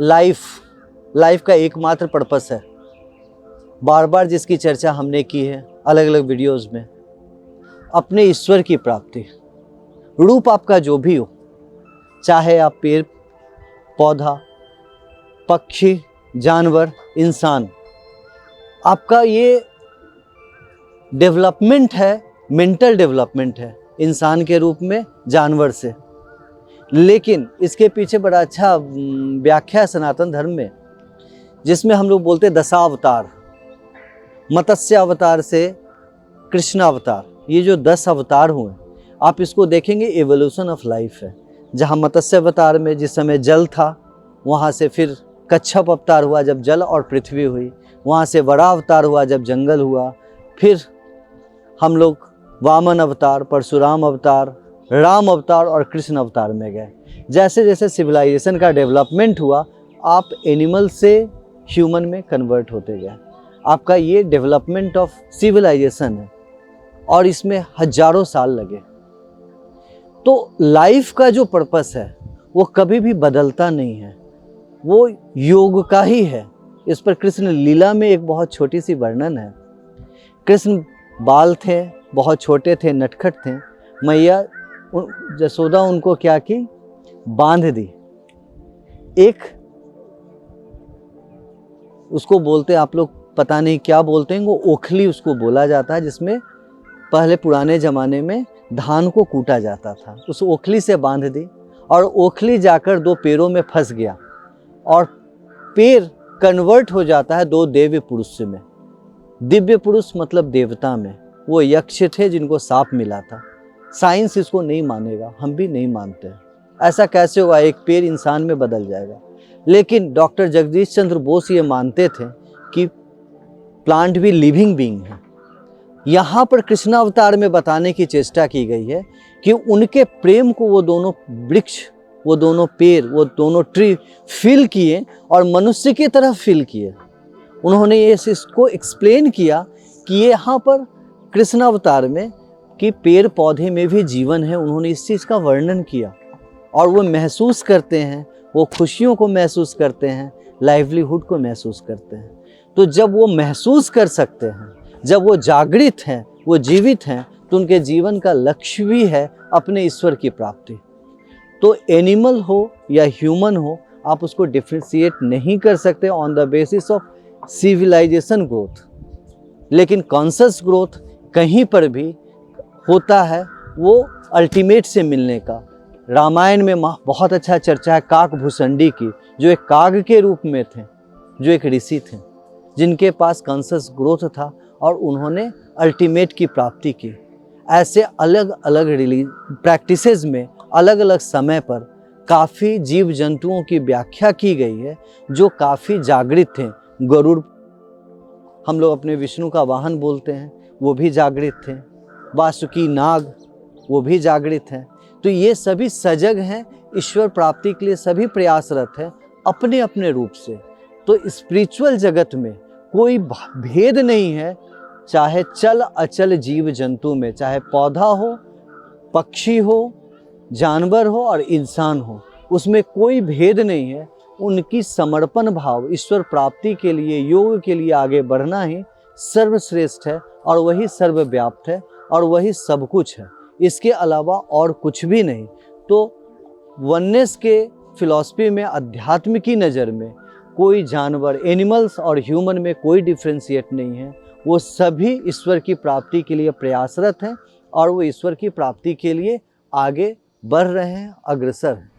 Life का एकमात्र purpose है, बार बार जिसकी चर्चा हमने की है अलग अलग वीडियोस में, अपने ईश्वर की प्राप्ति। रूप आपका जो भी हो, चाहे आप पेड़ पौधा, पक्षी, जानवर, इंसान, आपका ये डेवलपमेंट है, मेंटल डेवलपमेंट है इंसान के रूप में जानवर से। लेकिन इसके पीछे बड़ा अच्छा व्याख्या है सनातन धर्म में, जिसमें हम लोग बोलते हैं दशावतार, मत्स्य अवतार से कृष्ण अवतार, ये जो 10 अवतार हुए, आप इसको देखेंगे एवोल्यूशन ऑफ लाइफ है। जहाँ मत्स्य अवतार में जिस समय जल था, वहाँ से फिर कच्छप अवतार हुआ जब जल और पृथ्वी हुई, वहाँ से वरा अवतार हुआ जब जंगल हुआ, फिर हम लोग वामन अवतार, परशुराम अवतार, राम अवतार और कृष्ण अवतार में गए। जैसे जैसे सिविलाइजेशन का डेवलपमेंट हुआ, आप एनिमल से ह्यूमन में कन्वर्ट होते गए। आपका ये डेवलपमेंट ऑफ सिविलाइजेशन है और इसमें हजारों साल लगे। तो लाइफ का जो पर्पस है वो कभी भी बदलता नहीं है, वो योग का ही है। इस पर कृष्ण लीला में एक बहुत छोटी सी वर्णन है। कृष्ण बाल थे, बहुत छोटे थे, नटखट थे। मैया जसोदा उनको क्या की, बांध दी। एक उसको बोलते, आप लोग पता नहीं क्या बोलते हैं, वो ओखली उसको बोला जाता है, जिसमें पहले पुराने ज़माने में धान को कूटा जाता था। उस ओखली से बांध दी और ओखली जाकर 2 पेड़ों में फंस गया और पेड़ कन्वर्ट हो जाता है 2 दिव्य पुरुष में। दिव्य पुरुष मतलब देवता में। वो यक्ष थे जिनको साप मिला था। साइंस इसको नहीं मानेगा, हम भी नहीं मानते हैं। ऐसा कैसे होगा, एक पेड़ इंसान में बदल जाएगा। लेकिन डॉक्टर जगदीश चंद्र बोस ये मानते थे कि प्लांट भी लिविंग बीइंग है। यहाँ पर कृष्णावतार में बताने की चेष्टा की गई है कि उनके प्रेम को वो दोनों वृक्ष, वो दोनों पेड़, वो दोनों ट्री फील किए और मनुष्य की तरफ फील किए। उन्होंने ये इसको एक्सप्लेन किया कि ये यहाँ पर कृष्णावतार में कि पेड़ पौधे में भी जीवन है। उन्होंने इस चीज़ का वर्णन किया और वो महसूस करते हैं, वो खुशियों को महसूस करते हैं, लाइवलीहुड को महसूस करते हैं। तो जब वो महसूस कर सकते हैं, जब वो जागृत हैं, वो जीवित हैं, तो उनके जीवन का लक्ष्य भी है अपने ईश्वर की प्राप्ति। तो एनिमल हो या ह्यूमन हो, आप उसको डिफ्रेंशिएट नहीं कर सकते on the basis of civilisation growth. लेकिन कॉन्शियस ग्रोथ कहीं पर भी होता है, वो अल्टीमेट से मिलने का। रामायण में बहुत अच्छा चर्चा है काकभूषणी की, जो एक काग के रूप में थे, जो एक ऋषि थे, जिनके पास कॉन्शियस ग्रोथ था और उन्होंने अल्टीमेट की प्राप्ति की। ऐसे अलग अलग प्रैक्टिसेस में अलग अलग समय पर काफ़ी जीव जंतुओं की व्याख्या की गई है जो काफ़ी जागृत थे। गरुड़, हम लोग अपने विष्णु का वाहन बोलते हैं, वो भी जागृत थे। वासुकी नाग, वो भी जागृत हैं। तो ये सभी सजग हैं, ईश्वर प्राप्ति के लिए सभी प्रयासरत हैं अपने अपने रूप से। तो स्पिरिचुअल जगत में कोई भेद नहीं है, चाहे चल अचल जीव जंतु में, चाहे पौधा हो, पक्षी हो, जानवर हो और इंसान हो, उसमें कोई भेद नहीं है। उनकी समर्पण भाव ईश्वर प्राप्ति के लिए, योग के लिए आगे बढ़ना ही सर्वश्रेष्ठ है और वही सर्वव्याप्त है और वही सब कुछ है। इसके अलावा और कुछ भी नहीं। तो वननेस के फिलॉसफी में, अध्यात्म की नज़र में कोई जानवर, एनिमल्स और ह्यूमन में कोई डिफ्रेंशिएट नहीं है। वो सभी ईश्वर की प्राप्ति के लिए प्रयासरत हैं और वो ईश्वर की प्राप्ति के लिए आगे बढ़ रहे हैं, अग्रसर हैं।